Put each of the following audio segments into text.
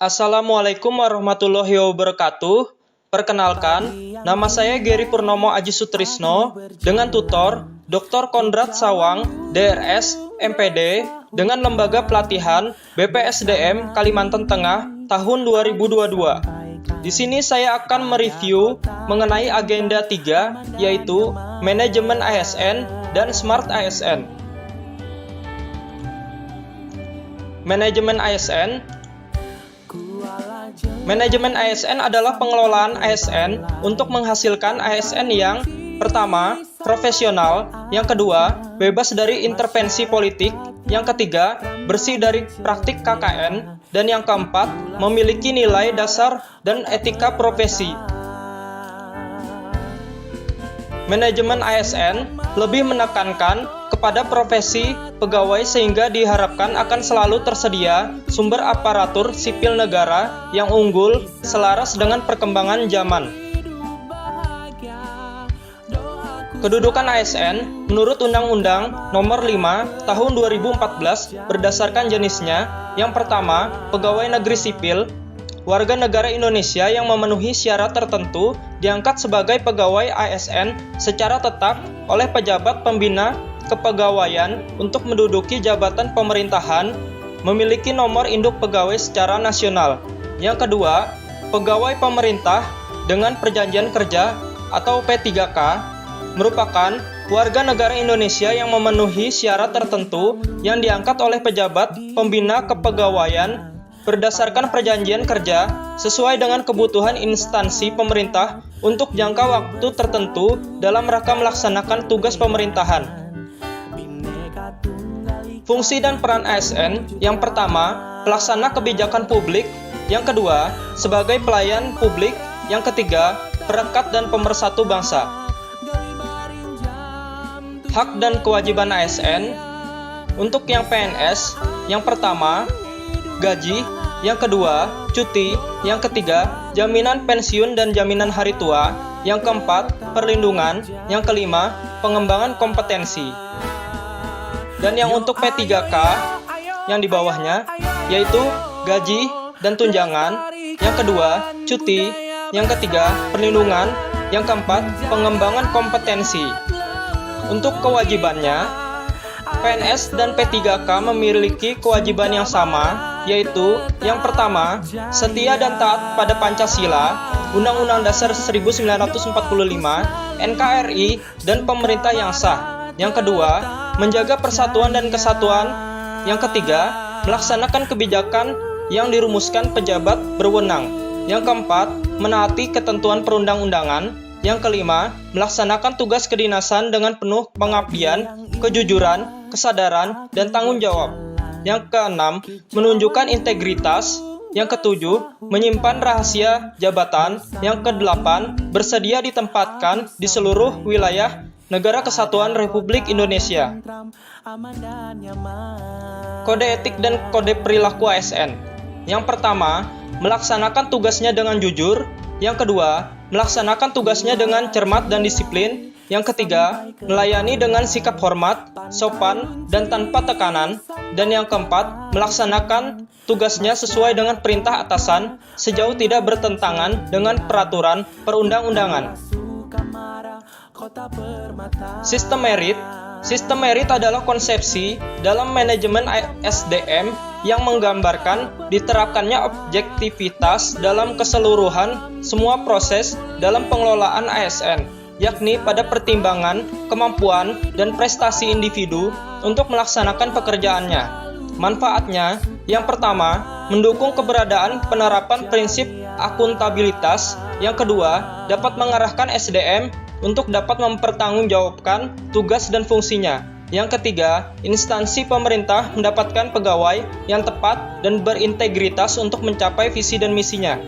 Assalamualaikum warahmatullahi wabarakatuh. Perkenalkan, nama saya Gary Purnomo Aji Sutrisno dengan tutor Dr. Kondrat Sawang, DRS, MPD dengan Lembaga Pelatihan BPSDM Kalimantan Tengah tahun 2022. Di sini saya akan mereview mengenai agenda 3 yaitu Manajemen ASN dan Smart ASN. Manajemen ASN adalah pengelolaan ASN untuk menghasilkan ASN yang pertama, profesional, yang kedua, bebas dari intervensi politik, yang ketiga, bersih dari praktik KKN, dan yang keempat, memiliki nilai dasar dan etika profesi. Manajemen ASN lebih menekankan kepada profesi pegawai sehingga diharapkan akan selalu tersedia sumber aparatur sipil negara yang unggul selaras dengan perkembangan zaman. Kedudukan ASN menurut Undang-Undang Nomor 5 Tahun 2014 berdasarkan jenisnya. Yang pertama, pegawai negeri sipil. Warga negara Indonesia yang memenuhi syarat tertentu diangkat sebagai pegawai ASN secara tetap oleh pejabat pembina kepegawaian untuk menduduki jabatan pemerintahan, memiliki nomor induk pegawai secara nasional. Yang kedua, pegawai pemerintah dengan perjanjian kerja atau P3K merupakan warga negara Indonesia yang memenuhi syarat tertentu yang diangkat oleh pejabat pembina kepegawaian berdasarkan perjanjian kerja sesuai dengan kebutuhan instansi pemerintah untuk jangka waktu tertentu dalam rangka melaksanakan tugas pemerintahan. Fungsi dan peran ASN, yang pertama, pelaksana kebijakan publik, yang kedua, sebagai pelayan publik, yang ketiga, perekat dan pemersatu bangsa. Hak dan kewajiban ASN, untuk yang PNS, yang pertama, gaji, yang kedua, cuti, yang ketiga, jaminan pensiun dan jaminan hari tua, yang keempat, perlindungan, yang kelima, pengembangan kompetensi. Dan yang untuk P3K, yang di bawahnya, yaitu gaji dan tunjangan, yang kedua, cuti, yang ketiga, perlindungan, yang keempat, pengembangan kompetensi. Untuk kewajibannya, PNS dan P3K memiliki kewajiban yang sama, yaitu yang pertama, setia dan taat pada Pancasila, Undang-Undang Dasar 1945, NKRI, dan pemerintah yang sah. Yang kedua, menjaga persatuan dan kesatuan. Yang ketiga, melaksanakan kebijakan yang dirumuskan pejabat berwenang. Yang keempat, menaati ketentuan perundang-undangan. Yang kelima, melaksanakan tugas kedinasan dengan penuh pengabdian, kejujuran, kesadaran, dan tanggung jawab. Yang keenam, menunjukkan integritas. Yang ketujuh, menyimpan rahasia jabatan. Yang kedelapan, bersedia ditempatkan di seluruh wilayah Negara Kesatuan Republik Indonesia. Kode etik dan kode perilaku ASN. Yang pertama, melaksanakan tugasnya dengan jujur. Yang kedua, melaksanakan tugasnya dengan cermat dan disiplin. Yang ketiga, melayani dengan sikap hormat, sopan, dan tanpa tekanan. Dan yang keempat, melaksanakan tugasnya sesuai dengan perintah atasan sejauh tidak bertentangan dengan peraturan perundang-undangan. Sistem merit. Sistem merit adalah konsepsi dalam manajemen SDM yang menggambarkan diterapkannya objektivitas dalam keseluruhan semua proses dalam pengelolaan ASN, yakni pada pertimbangan kemampuan dan prestasi individu untuk melaksanakan pekerjaannya. Manfaatnya, yang pertama, mendukung keberadaan penerapan prinsip akuntabilitas. Yang kedua, dapat mengarahkan SDM untuk dapat mempertanggungjawabkan tugas dan fungsinya. Yang ketiga, instansi pemerintah mendapatkan pegawai yang tepat dan berintegritas untuk mencapai visi dan misinya.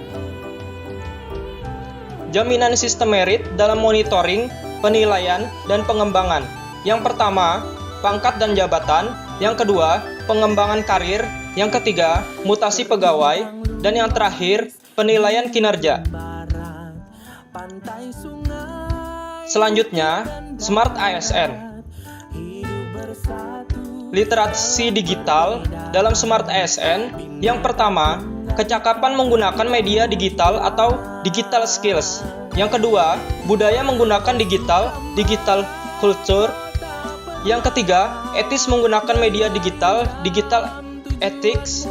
Jaminan sistem merit dalam monitoring, penilaian, dan pengembangan. Yang pertama, pangkat dan jabatan. Yang kedua, pengembangan karir. Yang ketiga, mutasi pegawai. Dan yang terakhir, penilaian kinerja. Selanjutnya, Smart ASN. Literasi digital dalam Smart ASN. Yang pertama, kecakapan menggunakan media digital atau digital skills. Yang kedua, budaya menggunakan digital culture. Yang ketiga, etis menggunakan media digital ethics.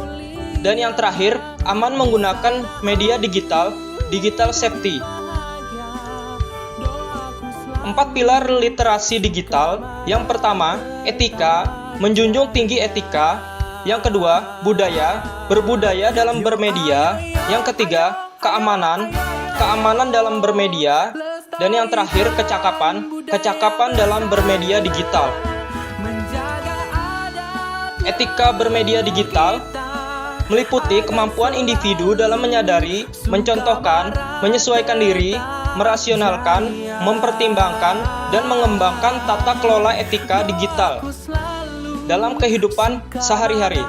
Dan yang terakhir, aman menggunakan media digital safety. 4 pilar literasi digital. Yang pertama, etika, menjunjung tinggi etika. Yang kedua, budaya, berbudaya dalam bermedia. Yang ketiga, keamanan dalam bermedia. Dan yang terakhir, kecakapan dalam bermedia digital. Etika bermedia digital meliputi kemampuan individu dalam menyadari, mencontohkan, menyesuaikan diri, merasionalkan, mempertimbangkan, dan mengembangkan tata kelola etika digital dalam kehidupan sehari-hari.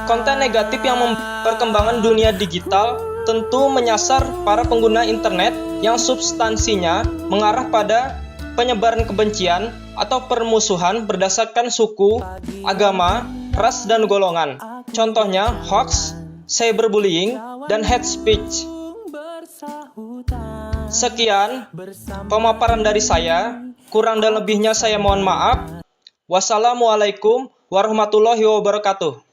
Konten negatif yang memperkembangan dunia digital tentu menyasar para pengguna internet yang substansinya mengarah pada penyebaran kebencian atau permusuhan berdasarkan suku, agama, ras, dan golongan. Contohnya hoax, cyberbullying, dan hate speech. Sekian pemaparan dari saya. Kurang dan lebihnya saya mohon maaf. Wassalamualaikum warahmatullahi wabarakatuh.